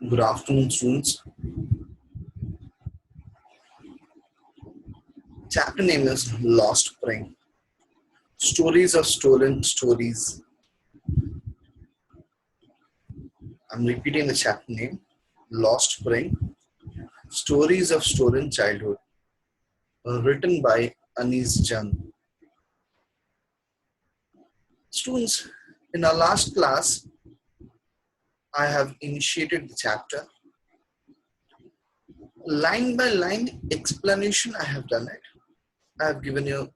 Good afternoon, students. Chapter name is Lost Spring. Stories of Stolen Stories. I'm repeating the chapter name Lost Spring. Stories of Stolen Childhood. Written by Anis Jung. Students, in our last class, I have initiated the chapter. Line by line explanation, I have done it. I have given you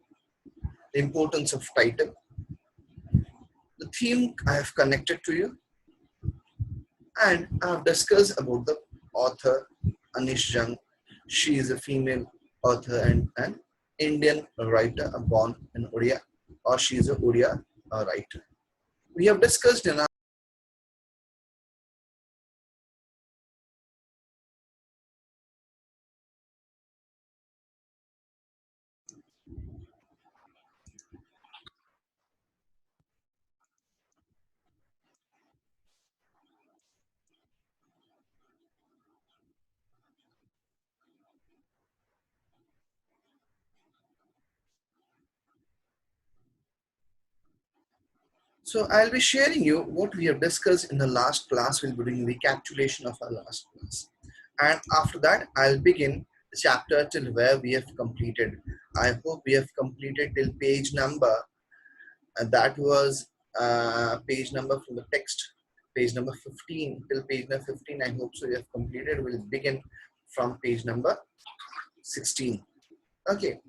the importance of title. The theme I have connected to you. And I have discussed about the author Anish Jung. She is a female author and an Indian writer born in Odia, or she is a Odia writer. We have discussed in our so I'll be sharing you what we have discussed in the last class. We'll be doing recapitulation of our last class. And after that, I'll begin the chapter till where we have completed. I hope we have completed till page number, and that was page number from the text, page number 15 till page number 15. I hope so we have completed. We'll begin from page number 16. Okay.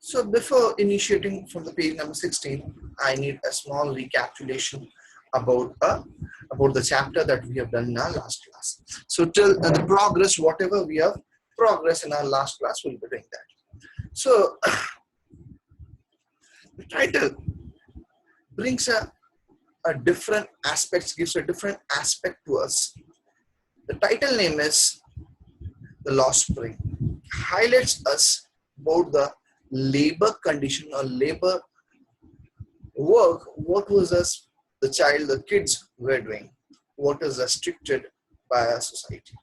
So before initiating from the page number 16, I need a small recapitulation about the chapter that we have done in our last class. So till the progress, whatever we have progress in our last class, we'll be doing that. So the title brings a different aspects, gives a different aspect to us. The title name is The Lost Spring. Highlights us about the labor condition or labor work. What was us, the kids were doing? What is restricted by our society?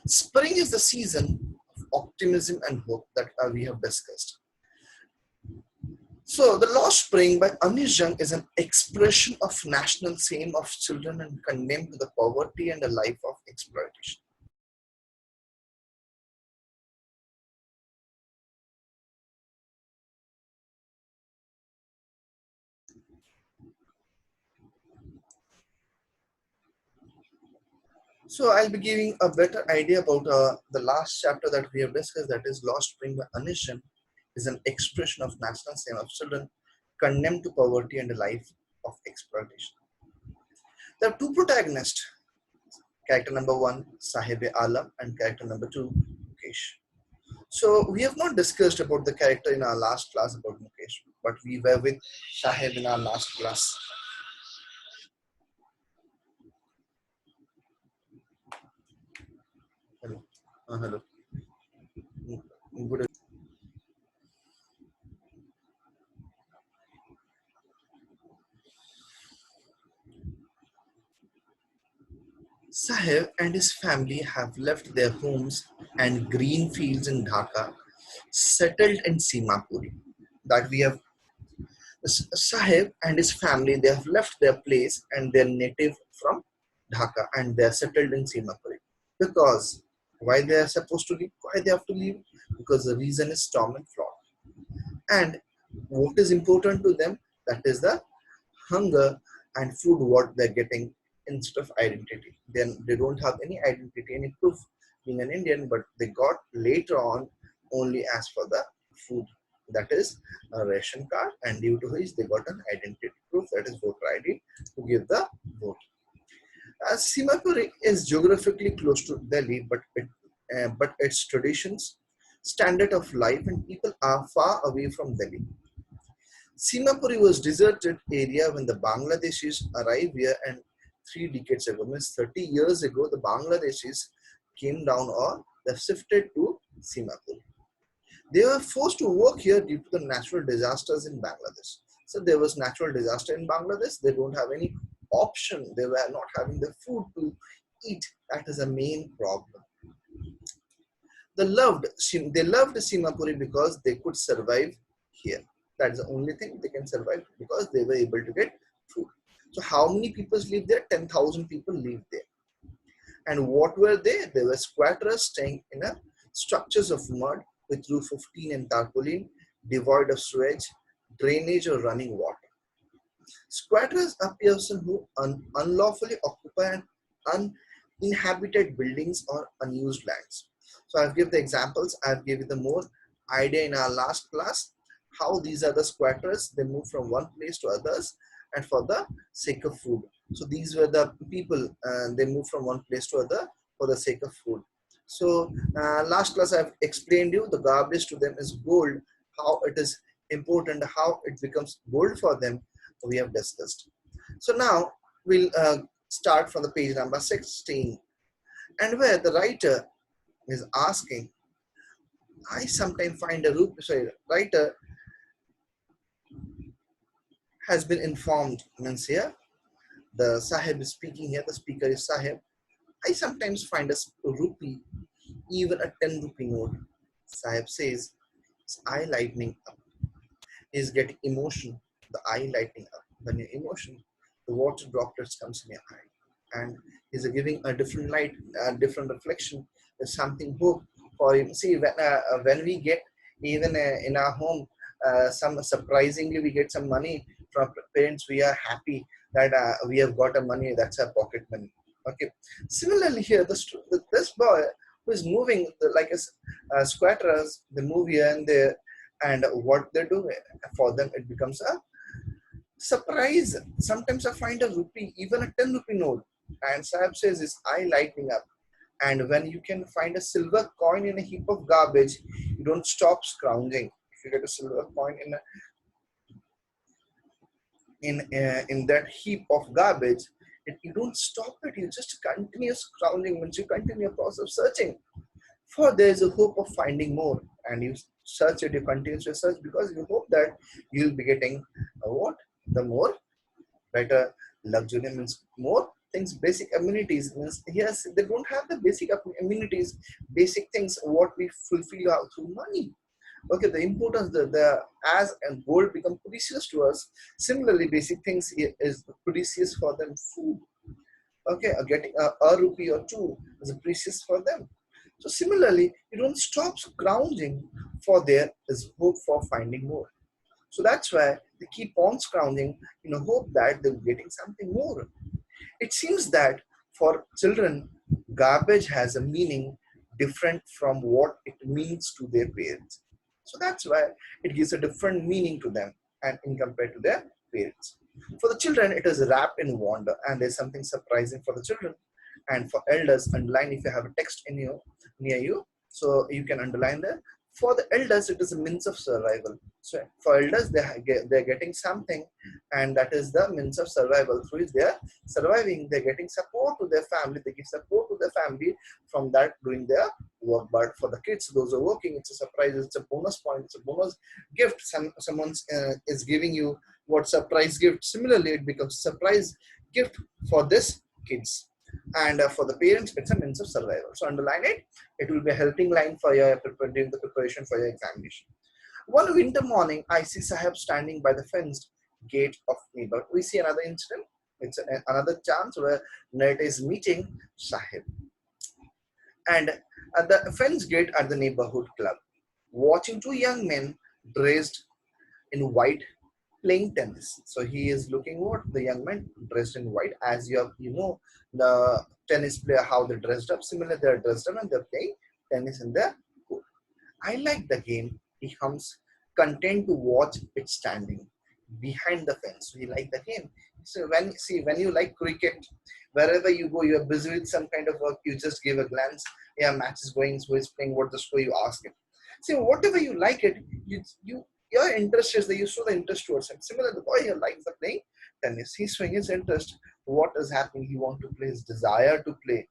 Spring is the season of optimism and hope that we have discussed. So, The Lost Spring by Anish Jung is an expression of national shame of children and condemned to the poverty and a life of exploitation. So, I'll be giving a better idea about the last chapter that we have discussed, that is Lost Spring by Anish Jung, is an expression of national shame of children condemned to poverty and a life of exploitation. There are two protagonists, character number one, Sahib Alam, and character number two, Mukesh. So we have not discussed about the character in our last class about Mukesh, but we were with Sahib in our last class. Hello. Hello. Good. Sahib and his family have left their homes and green fields in Dhaka, settled in Simapuri. That we have Sahib and his family, they have left their place and their native from Dhaka and they are settled in Simapuri. Because why they are supposed to leave? Why they have to leave? Because the reason is storm and flood. And what is important to them? That is the hunger and food what they're getting instead of identity. Then they don't have any identity, any proof being an Indian, but they got later on only as for the food, that is a ration card, and due to which they got an identity proof, that is voter ID, to give the vote. Simapuri is geographically close to Delhi, but its traditions, standard of life, and people are far away from Delhi. Simapuri was deserted area when the Bangladeshis arrived here, and 3 decades ago, means 30 years ago, the Bangladeshis came down or they shifted to Simapuri. They were forced to work here due to the natural disasters in Bangladesh. So there was natural disaster in Bangladesh. They don't have any option. They were not having the food to eat. That is the main problem. They loved Simapuri because they could survive here. That's the only thing they can survive because they were able to get food. So how many people live there? 10,000 people live there. And what were they? They were squatters staying in a structures of mud with roof of tin and tarpaulin, devoid of sewage, drainage or running water. Squatters are persons who unlawfully occupy uninhabited buildings or unused lands. So I've given the examples, I've given the more idea in our last class how these are the squatters. They move from one place to others and for the sake of food. So these were the people, they move from one place to other for the sake of food. So last class I've explained you the garbage to them is gold, how it is important, how it becomes gold for them, we have discussed. So now we'll start from the page number 16, and where the writer is asking, I sometimes find a writer has been informed, means here, the Sahib is speaking here, the speaker is Sahib. I sometimes find a rupee, even a 10 rupee note. Sahib says, his eye lightening up. Is getting emotion, the eye lighting up. When you're emotion, the water droplets comes in your eye, and is giving a different light, a different reflection. There's something hope for him. See, when we get even in our home, some surprisingly we get some money from parents. We are happy that we have got a money. That's our pocket money. Okay. Similarly here, this boy who is moving like a squatters, they move here and there, and what they do for them, it becomes a surprise. Sometimes I find a rupee, even a 10 rupee note, and Sahib says his eye lighting up. And when you can find a silver coin in a heap of garbage, you don't stop scrounging. If you get a silver coin in that heap of garbage, you don't stop it. You just continue scrounging. Once you continue your process of searching, for there is a hope of finding more, and you search it, you continue to search because you hope that you'll be getting what the more better luxury, means more things, basic amenities. Means yes, they don't have the basic amenities, basic things what we fulfill out through money. Okay, the importance, the as and gold become precious to us, similarly basic things is precious for them. Food, okay, getting a rupee or two is precious for them. So similarly, you don't stop scrounging, for there is hope for finding more. So that's why they keep on scrounging in a hope that they're getting something more. It seems that for children, garbage has a meaning different from what it means to their parents. So that's why it gives a different meaning to them and in compared to their parents. For the children, it is wrapped in wonder, and there's something surprising for the children. And for elders, underline if you have a text in you near you, so you can underline there. For the elders, it is a means of survival. So for elders, they're getting something, and that is the means of survival. Through which they're surviving, they're getting support to their family. They give support to their family from that doing their work. But for the kids, those who are working, it's a surprise. It's a bonus point. It's a bonus gift. Someone is giving you what surprise gift. Similarly, it becomes surprise gift for this kids. And for the parents, it's a means of survival. So underline it. It will be a helping line for your during the preparation for your examination. One winter morning, I see Sahib standing by the fenced gate of neighbor. We see another incident. It's another chance where Nat is meeting Sahib. And at the fence gate at the neighborhood club, watching two young men dressed in white playing tennis. So he is looking what the young man dressed in white. As you know the tennis player how they dressed up. Similarly, they're dressed up and they're playing tennis in their court. I like the game. He comes content to watch it standing behind the fence. So he like the game. So when you like cricket, wherever you go, you're busy with some kind of work. You just give a glance. Yeah, match is going. So he's playing. What the score? You ask him. See, whatever you like it, your interest is that you show the interest towards him. Similarly, the boy here likes the playing tennis. He's showing his interest. What is happening? He wants to play, his desire to play,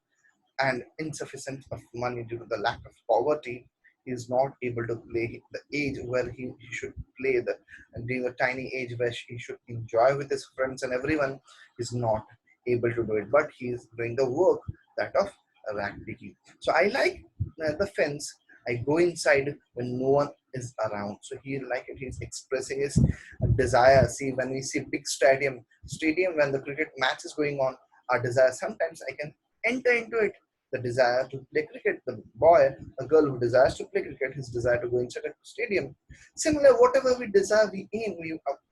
and insufficient of money due to the lack of poverty. He is not able to play the age where he should play the and being a tiny age where he should enjoy with his friends and everyone is not able to do it. But he is doing the work that of rat picking. So I like the fence. I go inside when no one is around. So he like it. He's expressing his desire. See, when we see big stadium when the cricket match is going on, our desire. Sometimes I can enter into it. The desire to play cricket. The boy, a girl who desires to play cricket, his desire to go inside a stadium. Similar, whatever we desire, we aim.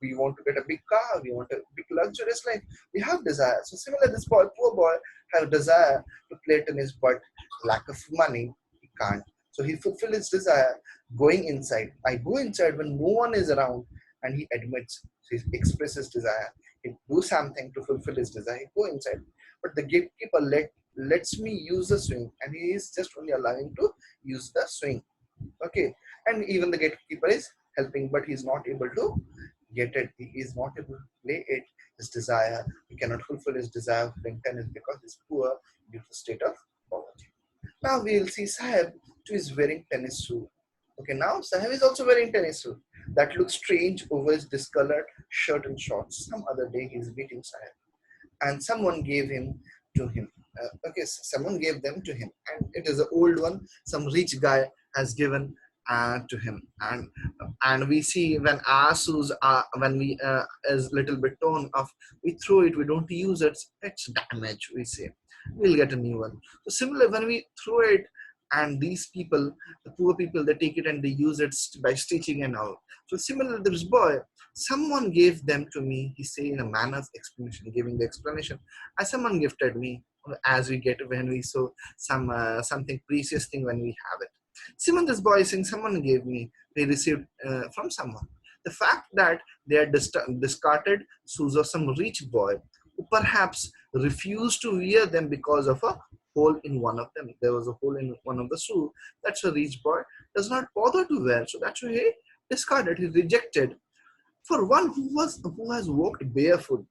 We want to get a big car. We want a big luxurious life. We have desire. So similar, this boy, poor boy, have desire to play tennis, but lack of money, he can't. So he fulfill his desire going inside. I go inside when no one is around, and he admits, so he expresses desire. He do something to fulfill his desire. He go inside, but the gatekeeper lets me use the swing, and he is just only allowing to use the swing. Okay, and even the gatekeeper is helping, but he's not able to get it. He is not able to play it. His desire, he cannot fulfill his desire of playing tennis because he's poor due to state of poverty. Now we'll see Sahib too is wearing tennis shoe. Okay, now Sahib is also wearing tennis shoe. That looks strange over his discolored shirt and shorts. Some other day he's beating Sahib, and someone gave him to him. Okay, so someone gave them to him, and it is an old one. Some rich guy has given to him, and we see when our shoes are when we is little bit torn off, we throw it. We don't use it. It's damage. We say we'll get a new one. So similar when we throw it. And these people, the poor people, they take it and they use it by stitching and all. So similar, this boy, someone gave them to me. He say in a manner of explanation, giving the explanation. As someone gifted me, as we get when we saw something precious thing when we have it. Similar, this boy is saying someone gave me. They received from someone. The fact that they are discarded shoes of some rich boy who perhaps refused to wear them because of a hole in one of them. There was a hole in one of the shoe. That's a rich boy does not bother to wear. So that's why he discarded. He rejected. For one who has walked barefoot,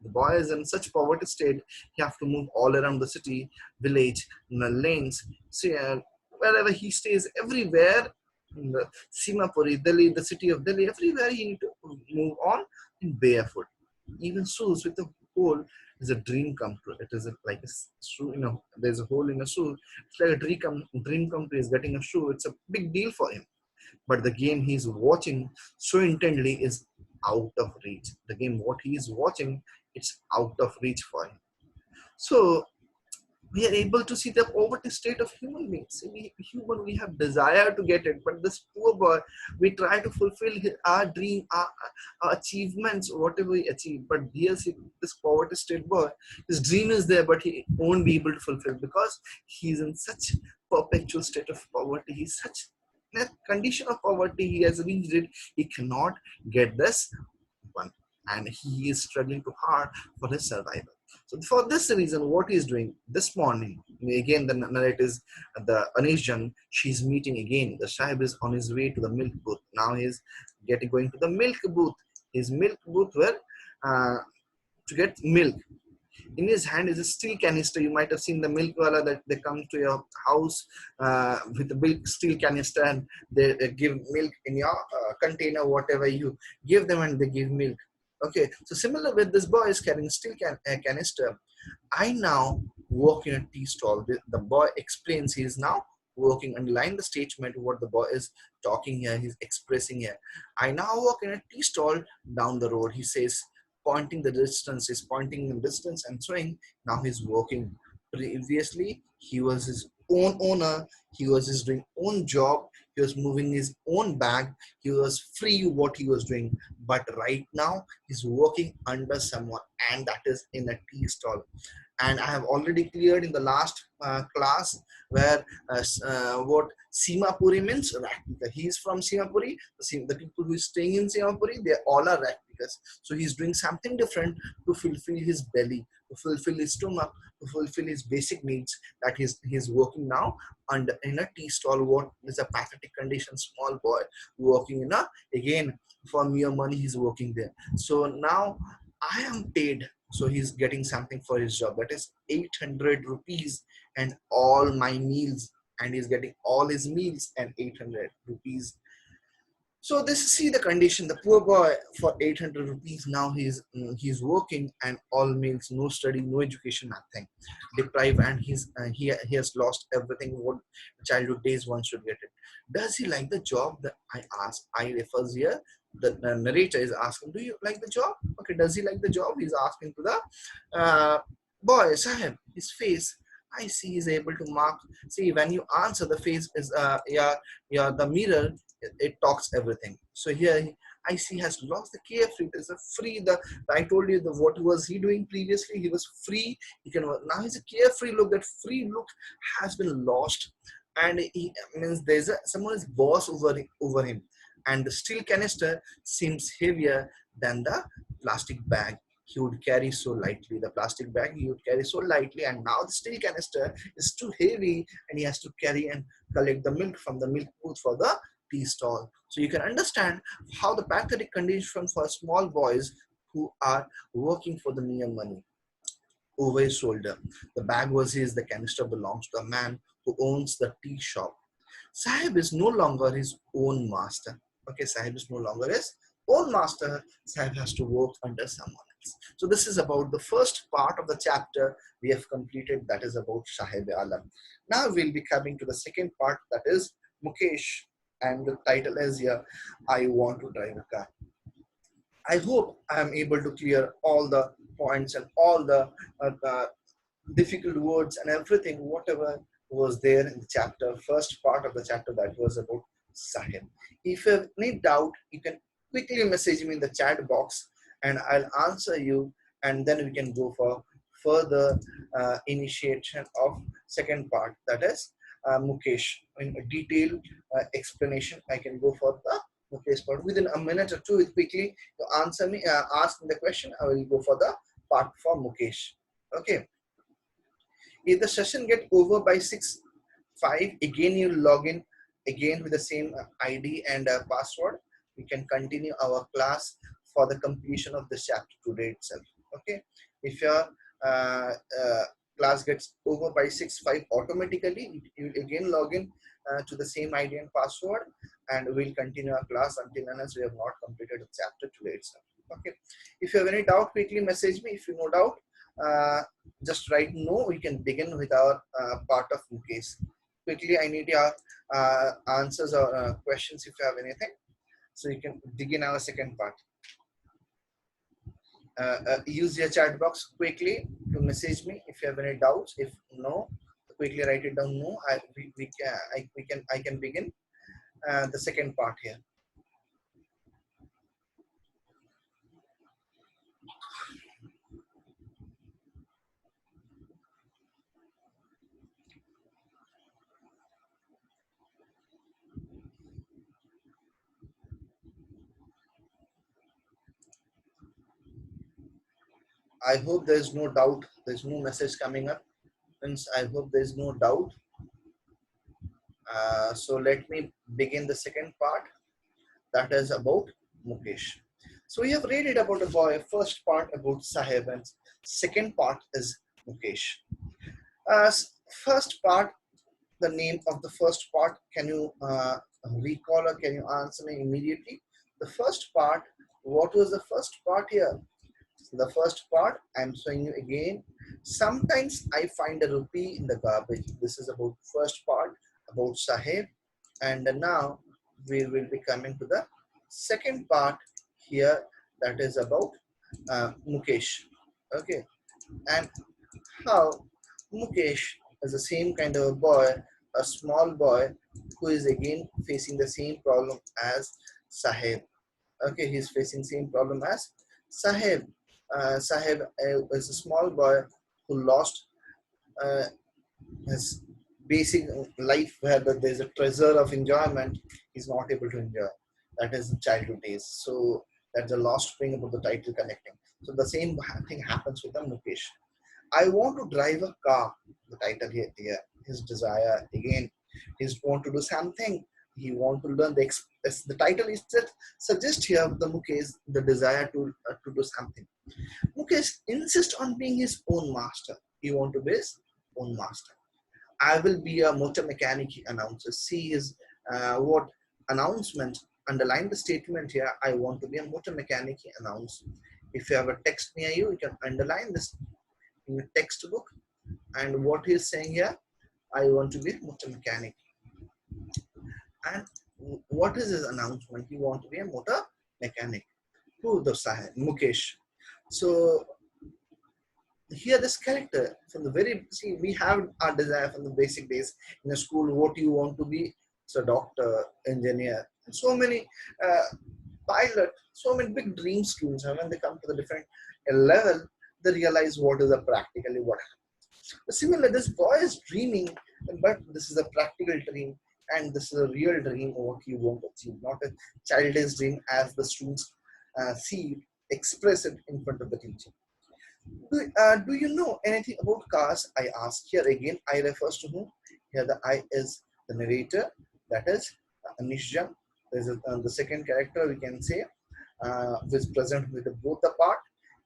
the boy is in such poverty state. He have to move all around the city, village, in the lanes. See, wherever he stays, everywhere in the Simapuri, Delhi, the city of Delhi, everywhere he need to move on in barefoot. Even shoes with a hole is a dream come true. It is like a shoe, there's a hole in a shoe. It's like a dream come true. Is getting a shoe. It's a big deal for him. But the game he's watching so intently is out of reach. The game what he's watching, it's out of reach for him. So we are able to see the poverty state of human beings. We have desire to get it, but this poor boy, we try to fulfill our dream, our achievements, whatever we achieve. But here's this poverty state boy, his dream is there, but he won't be able to fulfill because he's in such perpetual state of poverty. He's such that condition of poverty. He has reached it. He cannot get this one, and he is struggling too hard for his survival. So for this reason, what he is doing this morning, again the narrative is the Anish, she's meeting again. The Sahib is on his way to the milk booth. Now he's going to the milk booth. His milk booth where to get milk. In his hand is a steel canister. You might have seen the milk wala that they come to your house with the milk steel canister, and they give milk in your container, whatever you give them, and they give milk. Okay, so similar with this boy is carrying steel canister. I now work in a tea stall. The boy explains he is now working, underline the statement what the boy is talking here, he's expressing here. I now work in a tea stall down the road. He says, pointing the distance, he's pointing the distance and showing now he's working. Previously, he was his own owner, he was his doing own job, he was moving his own bag, he was free what he was doing. But right now, he's working under someone, and that is in a tea stall. And I have already cleared in the last class where what Simapuri means. He is from Simapuri. The people who is staying in Simapuri, they all are Raktikas. So he's doing something different to fulfill his belly, to fulfill his stomach, to fulfill his basic needs. That he's working now under in a tea stall. What is a pathetic condition? Small boy working in a, again for mere money he's working there. So now I am paid. So he's getting something for his job, that is 800 rupees and all my meals, and he's getting all his meals and 800 rupees. So this see the condition. The poor boy for 800 rupees now he's working and all meals, no study, no education, nothing. Deprived and he has lost everything what childhood days one should get it. Does he like the job? That I ask. I refers here. The narrator is asking, do you like the job? Okay, does he like the job? He's asking to the boy, Sahib, his face. I see he's able to mark. See, when you answer, the face is yeah, the mirror it talks everything. So here I see has lost the carefree. There's a free. The I told you the what was he doing previously? He was free. He can now he's a carefree look. That free look has been lost, and he means there's someone is boss over him, and the steel canister seems heavier than the plastic bag he would carry so lightly. The plastic bag he would carry so lightly, and now the steel canister is too heavy, and he has to carry and collect the milk from the milk booth for the tea stall. So you can understand how the pathetic condition for small boys who are working for the mere money. Over his shoulder, the bag was his, the canister belongs to the man who owns the tea shop. Sahib is no longer his own master. Okay, Sahib is no longer his own master. Sahib has to work under someone else. So this is about the first part of the chapter we have completed. That is about Sahib Alam. Now we'll be coming to the second part. That is Mukesh, and the title is here. I want to drive a car. I hope I am able to clear all the points and all the difficult words and everything, whatever was there in the chapter, first part of the chapter that was about Sahib. If you have any doubt, you can quickly message me in the chat box and I'll answer you, and then we can go for further initiation of second part, that is Mukesh. In a detailed explanation, I can go for the Mukesh part. Within a minute or two, quickly to answer me, ask me the question, I will go for the part for Mukesh. Okay. If the session get over by 6:05, again you log in again with the same ID and password. We can continue our class for the completion of this chapter today itself. Okay. If your class gets over by 6:05, automatically you again log in to the same ID and password, and we'll continue our class until unless we have not completed the chapter today itself. Okay. If you have any doubt, quickly message me. If you no doubt, uh, just write no. We can begin with our part of Mukesh. Quickly, I need your answers or questions if you have anything. So you can begin our second part. Use your chat box quickly to message me if you have any doubts. If no, quickly write it down. No, I can begin the second part here. I hope there is no doubt. There is no message coming up. Hence, I hope there is no doubt. So let me begin the second part, that is about Mukesh. So we have read it about a boy, first part about Sahib, and second part is Mukesh. Uh, First part, the name of the first part, can you recall or can you answer me immediately? The first part, what was the first part here? The first part, I'm showing you again. Sometimes I find a rupee in the garbage. This is about first part about Sahib. And now we will be coming to the second part here, that is about Mukesh. Okay. And how Mukesh is the same kind of a boy, a small boy who is again facing the same problem as Sahib. Okay, he's facing same problem as Sahib. Sahib is a small boy who lost uh, his basic life where there's a treasure of enjoyment he's not able to enjoy. That is childhood days. So that's the last thing about the title connecting. So the same thing happens with the Mukesh. I want to drive a car. The title here, his desire again. He's want to do something. He want to learn the title is that suggest here the Mukesh the desire to do something. Mukesh insists on being his own master. He want to be his own master. I will be a motor mechanic, he announces. See his what announcement underline the statement here. I want to be a motor mechanic, he announced. If you have a text near you, you can underline this in your textbook. And what he's saying here, I want to be a motor mechanic. And what is his announcement? He wants to be a motor mechanic. Who the Sahib? Mukesh. So here this character from the very, see, we have our desire from the basic days in the school, what you want to be. So doctor, engineer, and so many pilot, so many big dream students, and when they come to the different level, they realize what is the practically what happens. Similarly, this boy is dreaming, but this is a practical dream, and this is a real dream of what you want to achieve, not a childish dream as the students see express it in front of the teacher. Do you know anything about cars? I asked. Here again, I refers to whom? Here the I is the narrator, that is Anishjan. There's the second character we can say, which is present with both the part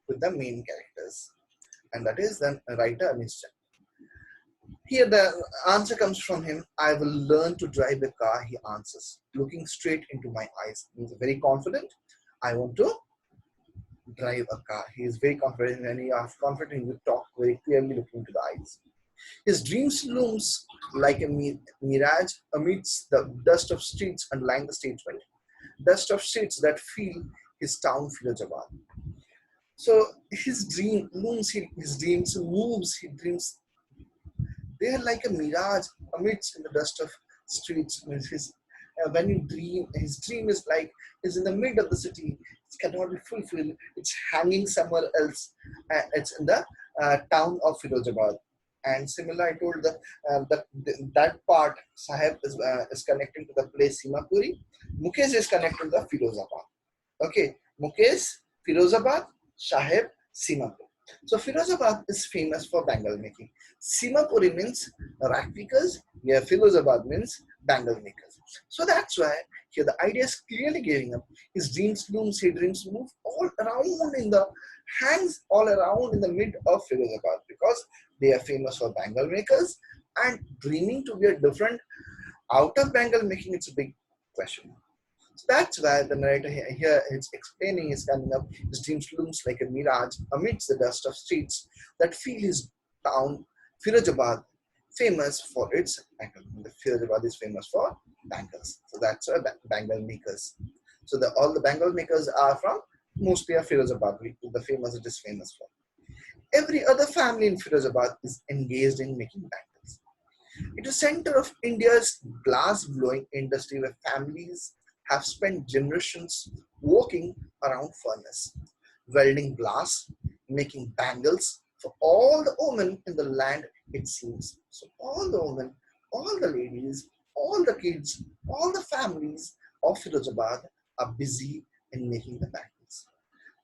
with the main characters, and that is the writer Anishjan. Here the answer comes from him. I will learn to drive a car, he answers, looking straight into my eyes. He's very confident. I want to drive a car. He is very confident, and he is confident to talk very clearly looking into the eyes. His dreams looms like a mirage amidst the dust of streets underlying the statement. Dust of streets that fill his town Firozabad. So his dream looms, his dreams moves, he dreams. They are like a mirage amidst in the dust of streets. When you dream, his dream is like is in the mid of the city. It cannot be fulfilled. It's hanging somewhere else. It's in the town of Firozabad. And similar, I told that part Sahib is connecting to the place Simapuri. Mukesh is connected to the Firozabad. Okay, Mukesh, Firozabad, Sahib, Simapur. So Firozabad is famous for bangle making. Simapuri means rat pickers, yeah, Firozabad means bangle makers. So that's why here the idea is clearly giving up. His dreams looms, his dreams move all around in the hangs all around in the mid of Firozabad because they are famous for bangle makers and dreaming to be a different out of bangle making. It's a big question. So that's why the narrator here is explaining is coming up. His dreams looms like a mirage amidst the dust of streets that fill his town, Firozabad, famous for its bangle. The Firozabad is famous for bangles. So that's why bangle makers. So all the bangle makers are from mostly a Firozabad, the famous it is famous for. Every other family in Firozabad is engaged in making bangles. It is center of India's glass blowing industry where families have spent generations working around furnace, welding glass, making bangles for all the women in the land, it seems. So all the women, all the ladies, all the kids, all the families of Firozabad are busy in making the bangles.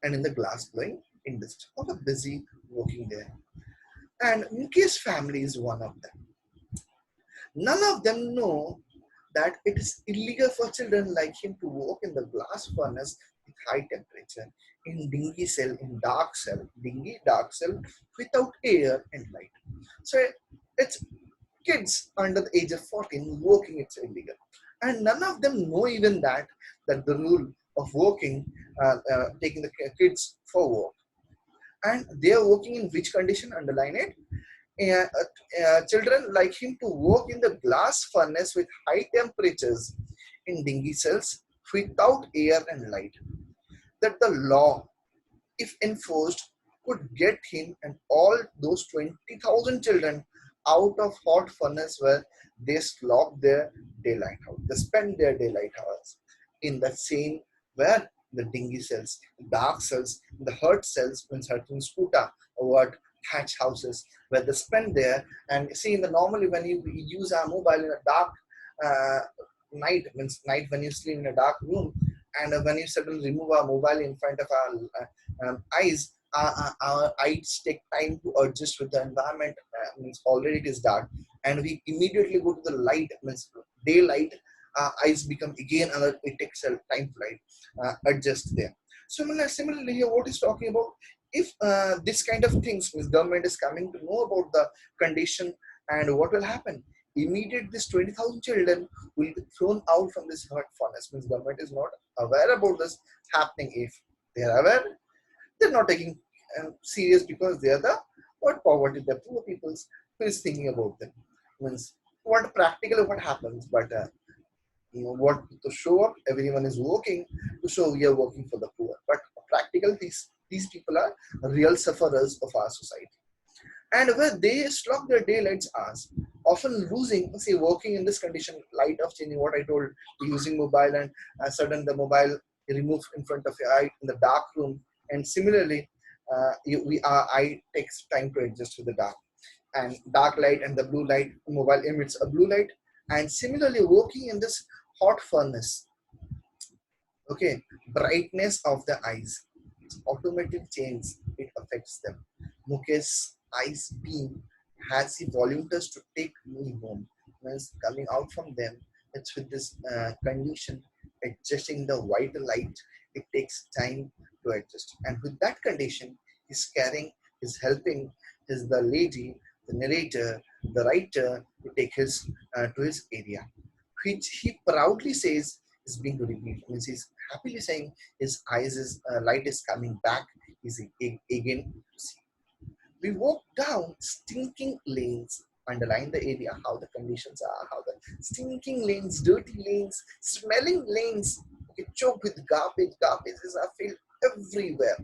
And in the glass blowing industry, all are busy working there. And Mukesh's family is one of them. None of them know that it is illegal for children like him to work in the glass furnace with high temperature, in dingy dark cell without air and light. So it's kids under the age of 14 working, it's illegal. And none of them know even that the rule of working, taking the kids for work. And they are working in which condition? Underline it. Children like him to work in the glass furnace with high temperatures in dingy cells without air and light. That the law, if enforced, could get him and all those 20,000 children out of hot furnace where they slog their daylight hours. They spend their daylight hours in the same where the dingy cells, dark cells, the hurt cells, when certain skuta or what thatch houses where they spend there. And see, in the normally when you use our mobile in a dark night, means night when you sleep in a dark room, and when you suddenly remove our mobile in front of our eyes, our eyes take time to adjust with the environment. Means already it is dark, and we immediately go to the light, means daylight. Eyes become again another. It takes a time to adjust there. Similarly, here what is talking about? If this kind of things, means government is coming to know about the condition and what will happen immediate this 20,000 children will be thrown out from this hurt furnace. Means government is not aware about this happening. If they are aware, they're not taking serious, because they are the what poverty, the poor peoples who is thinking about them. Means what practically what happens, but what to show up, everyone is working to show we are working for the poor, but practical these people are real sufferers of our society, and where they slog their daylights hours, often losing, say, working in this condition, light of changing, what I told, using mobile, and sudden the mobile removed in front of your eye in the dark room, and similarly, our eye takes time to adjust to the dark, and dark light and the blue light, mobile emits a blue light, and similarly, working in this hot furnace, okay, brightness of the eyes, automatic change, it affects them. Mukesh's eyes beam has the volunteers to take me home. Means coming out from them, it's with this condition, adjusting the white light, it takes time to adjust. And with that condition, he's carrying, he's helping his the lady, the narrator, the writer to take his to his area, which he proudly says is being revealed. Means he's happily saying his eyes is light is coming back. He's again to see. We walk down stinking lanes, underline the area, how the conditions are, how the stinking lanes, dirty lanes, smelling lanes, okay, choked with garbage. Garbages are filled everywhere.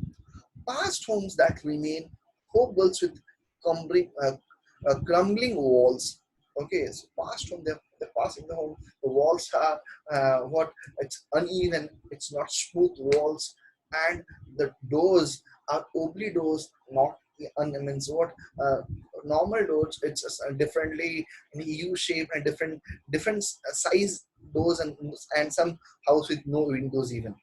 Past homes that remain, hobbles with crumbling walls. Okay, so past home, they're passing the home. The walls are what? It's uneven. It's not smooth walls, and the doors are oblique doors, not means what normal doors. It's just, differently in U shape and different size doors, and some house with no windows even,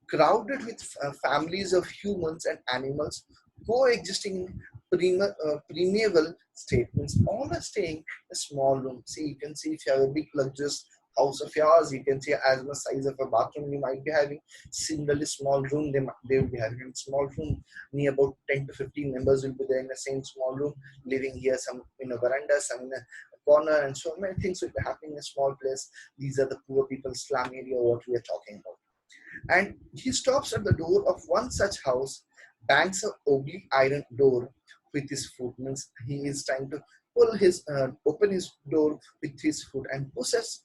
crowded with families of humans and animals coexisting in permeable statements. All are staying in a small room. See, you can see if you have a big luxurious house of yours, you can see as much size of a bathroom you might be having. Similarly, small room they will be having a small room. Near about 10 to 15 members will be there in the same small room, living here, some in a veranda, some in a corner, and so many things will be happening in a small place. These are the poor people slum area what we are talking about. And he stops at the door of one such house, bangs a oblique iron door with his foot. Means he is trying to open his door with his foot and pushes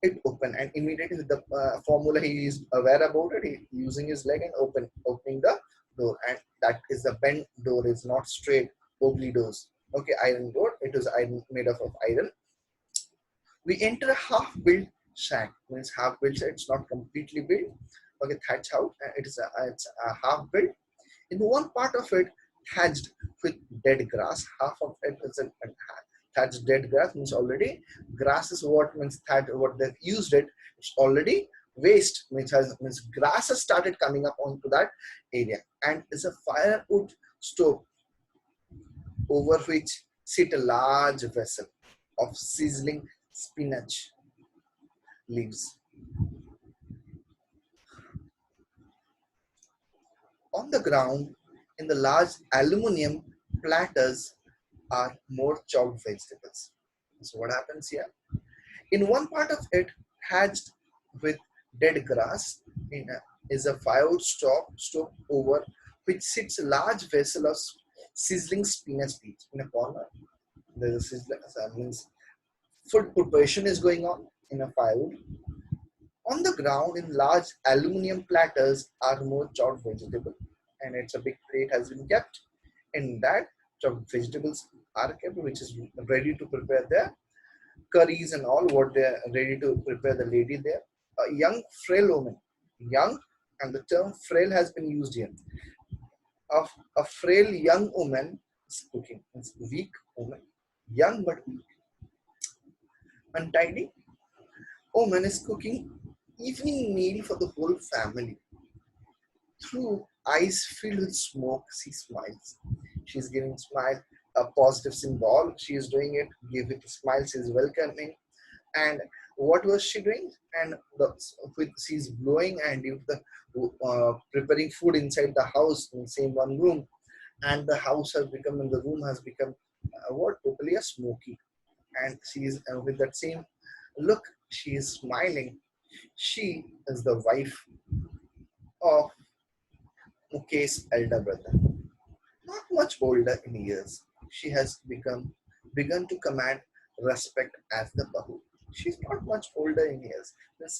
it open. And immediately with the formula he is aware about it, he using his leg and opening the door. And that is the bent door, is not straight oblique doors. Okay, iron door. It is iron made of iron. We enter a half-built shack. Means half-built. It's not completely built. Okay, thatch house. It's a half-built. In one part of it, thatched with dead grass. Half of it is a thatched dead grass. Means already grass is what means that what they've used it. It's already waste. Means grass has started coming up onto that area, and it's a firewood stove over which sit a large vessel of sizzling spinach leaves. On the ground, in the large aluminium platters, are more chopped vegetables. So what happens here? In one part of it, hatched with dead grass, is a firewood stove over which sits a large vessel of sizzling spinach leaves. In a corner, there is a sizzling, that means food preparation is going on in a firewood. On the ground, in large aluminium platters, are more chopped vegetable, and it's a big plate has been kept. In that, chopped vegetables are kept, which is ready to prepare their curries and all. What they're ready to prepare the lady there. A young frail woman, young, and the term frail has been used here. Of a frail young woman is cooking. It's weak woman, young but weak, untidy woman is cooking evening meal for the whole family. Through eyes filled with smoke, she smiles. She's giving smile, a positive symbol. She is doing it, give it a smile, she's welcoming. And what was she doing? And she's blowing and due to the preparing food inside the house in the same one room. And the house has become, and the room has become what? Totally a smoky. and she is with that same look, she is smiling. She is the wife of Mukesh's elder brother. Not much older in years, she has begun to command respect as the Bahu. She's not much older in years.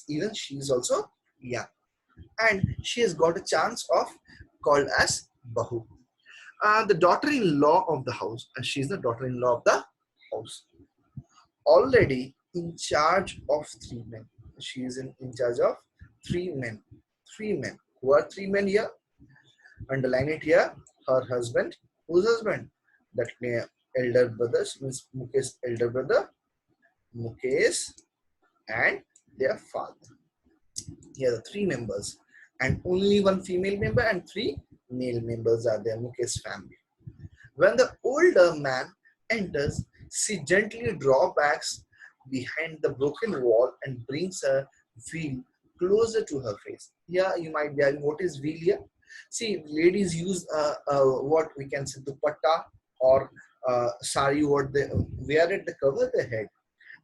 Even she is also young. And she has got a chance of called as Bahu. The daughter-in-law of the house, and she's the daughter-in-law of the house. Already in charge of three men. She is in charge of three men. Three men. Who are three men here? Underline it here. Her husband. Whose husband? That elder brothers means Mukesh's elder brother, Mukesh, and their father. Here are the three members, and only one female member and three male members are there. Mukesh's family. When the older man enters, she gently draws back behind the broken wall and brings a veil closer to her face. Here you might be asking, what is veil here? See, ladies use what we can say dupatta or sari, what they wear it, they cover their head.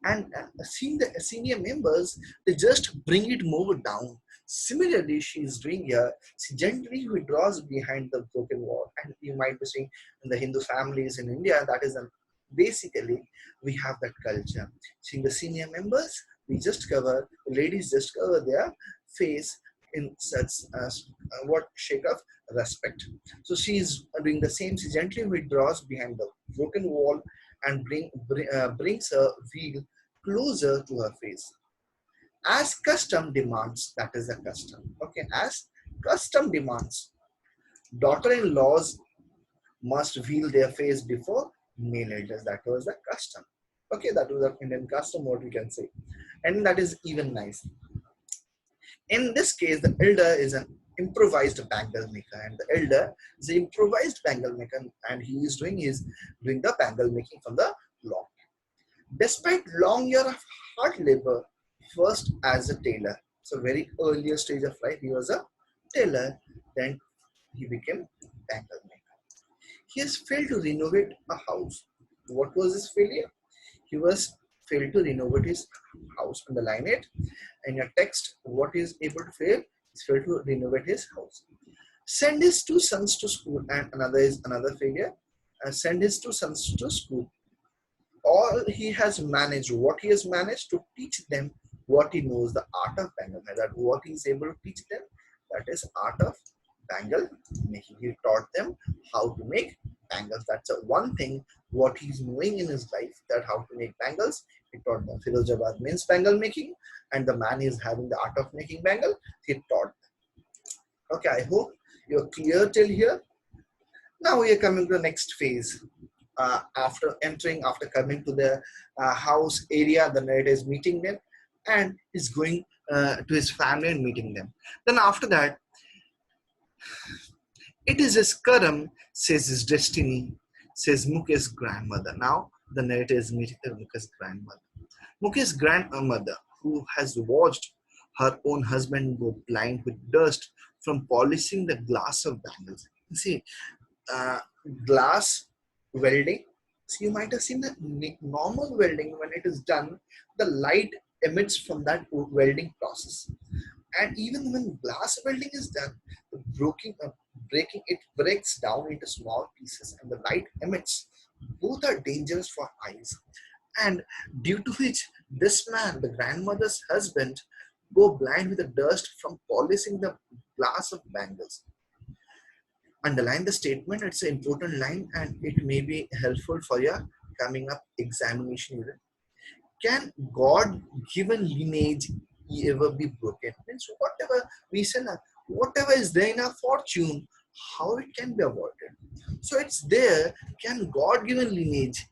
And seeing the senior members, they just bring it more down. Similarly, she is doing here. She gently withdraws behind the broken wall. And you might be seeing in the Hindu families in India, that is basically we have that culture. Seeing the senior members, we just cover, the ladies just cover their face in such what shake of respect. So she is doing the same. She gently withdraws behind the broken wall and brings her veil closer to her face. As custom demands, that is the custom. Okay, as custom demands, daughter-in-laws must veil their face before male elders. That was the custom. Okay, that was the Indian custom, what we can say. And that is even nice. In this case, the elder is an improvised bangle maker, and the elder is an improvised bangle maker, and he is doing the bangle making from the long. Despite long year of hard labor, first as a tailor, so very earlier stage of life, he was a tailor, then he became bangle maker. He has failed to renovate a house. What was his failure? He was failed to renovate his house. Underline it. In your text, what he is able to fail? He's failed to renovate his house. Send his two sons to school, and another failure. Send his two sons to school. All he has managed, what he has managed to teach them what he knows, the art of bangle, that what he is able to teach them, that is art of bangle making. He taught them how to make bangles. That's one thing what he's knowing in his life, that how to make bangles. He taught them. Firozabad means bangle making, and the man is having the art of making bangle. He taught them. Okay, I hope you're clear till here. Now we are coming to the next phase. After coming to the house area, the knight is meeting them and is going to his family and meeting them. Then after that, it is his karam, says his destiny, says Mukesh's grandmother. Now the knight is meeting Mukesh's grandmother. Mukesh's grandmother, who has watched her own husband go blind with dust from polishing the glass of bangles. You see, uh, glass welding. So you might have seen that normal welding, when it is done, the light emits from that welding process. And even when glass welding is done, the breaking it breaks down into small pieces and the light emits. Both are dangerous for eyes. And due to which this man, the grandmother's husband, go blind with the dust from polishing the glass of bangles. Underline the statement. It's an important line and it may be helpful for your coming up examination even. Can God given lineage ever be broken? Means whatever we say now, whatever is there in our fortune, how it can be avoided. So it's there. Can God given lineage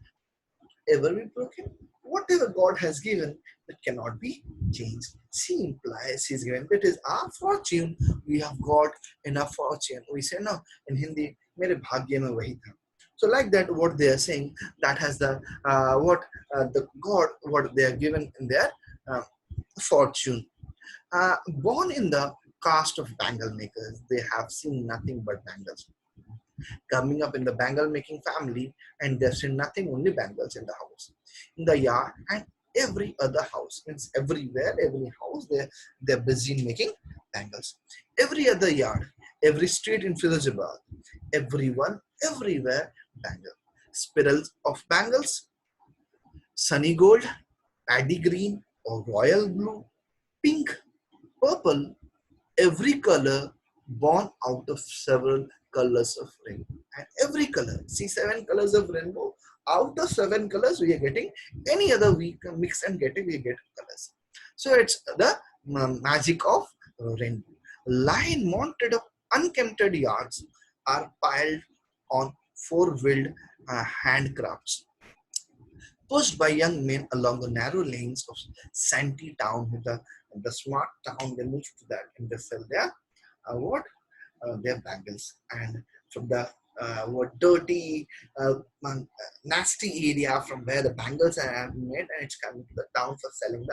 ever be broken? Whatever God has given, that cannot be changed. She implies He's given. That is our fortune. We have got enough fortune. We say no in Hindi, mere bhagya mein wahi tha. So like that, what they are saying, that has the the God, what they are given in their uh, fortune. Born in the caste of bangle makers, they have seen nothing but bangles. Coming up in the bangle making family, and they've seen nothing, only bangles in the house. in the yard, and every other house. Means everywhere, every house, they're busy in making bangles. Every other yard, every street in Firozabad, everyone, everywhere, bangle. Spirals of bangles, sunny gold, paddy green, or royal blue, pink, purple, every color born out of several colors of rainbow. And every color, see, 7 colors of rainbow. Out of 7 colors, we are getting any other we can mix and get it, we get colors. So it's the magic of rainbow. Line mounted of unkempt yards are piled on four-wheeled handcrafts pushed by young men along the narrow lanes of Santy Town. With the smart town, they moved to that and they sell their what their bangles. And from the what dirty, nasty area from where the bangles are made, and it's coming to the town for selling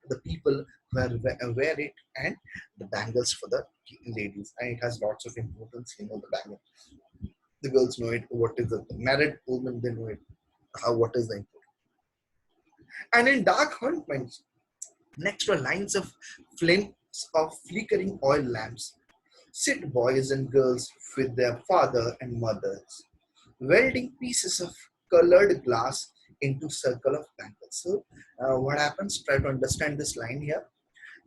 the people who wear it, and the bangles for the ladies. And it has lots of importance. You know, the bangle. The girls know it. What is the married women? They know it. How what is the importance. And in dark huntments, next to lines of flames of flickering oil lamps, sit boys and girls with their father and mothers, welding pieces of colored glass into circle of bangles. So, what happens? Try to understand this line here.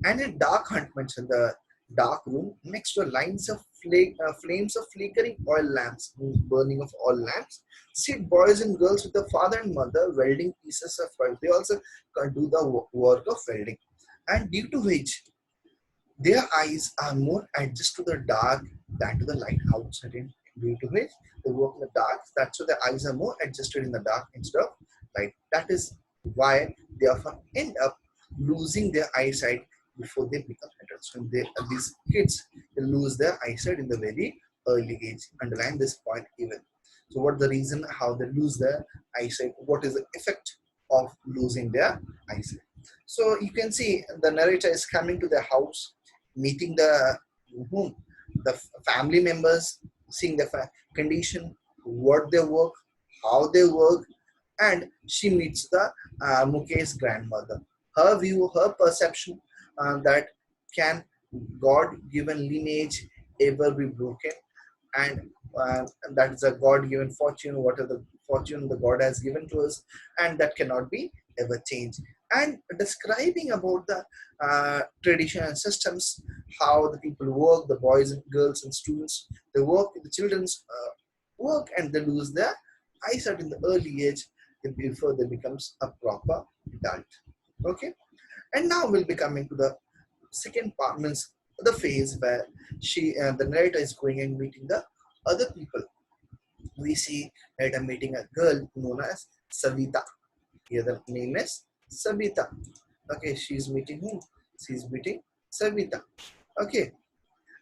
And in dark huntments in the dark room, next to lines of flames of flickering oil lamps, means burning of oil lamps, sit boys and girls with the father and mother welding pieces of oil. They also can do the work of welding, and due to which their eyes are more adjusted to the dark than to the light outside. Due to which they work in the dark, that's why their eyes are more adjusted in the dark instead of light. That is why they often end up losing their eyesight before they become adults. When these kids they lose their eyesight in the very early age. Underline this point even. So, what the reason how they lose their eyesight? What is the effect of losing their eyesight? So you can see the narrator is coming to the house, meeting the whom the family members, seeing the condition, what they work, how they work, and she meets the Mukesh's grandmother. Her view, her perception that can God-given lineage ever be broken, and that is a God-given fortune. What are the fortune the God has given to us, and that cannot be ever changed. And describing about the tradition and systems, how the people work, the boys and girls and students, they work, the children's work, and they lose their eyesight in the early age before they becomes a proper adult. Okay, and now we'll be coming to the second part, means the phase where the narrator is going and meeting the other people. We see narrator meeting a girl known as Savita. Here the name is Sabita. Okay, she's meeting whom? She's meeting Savita. Okay,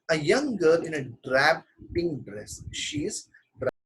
a young girl in a drab pink dress. She's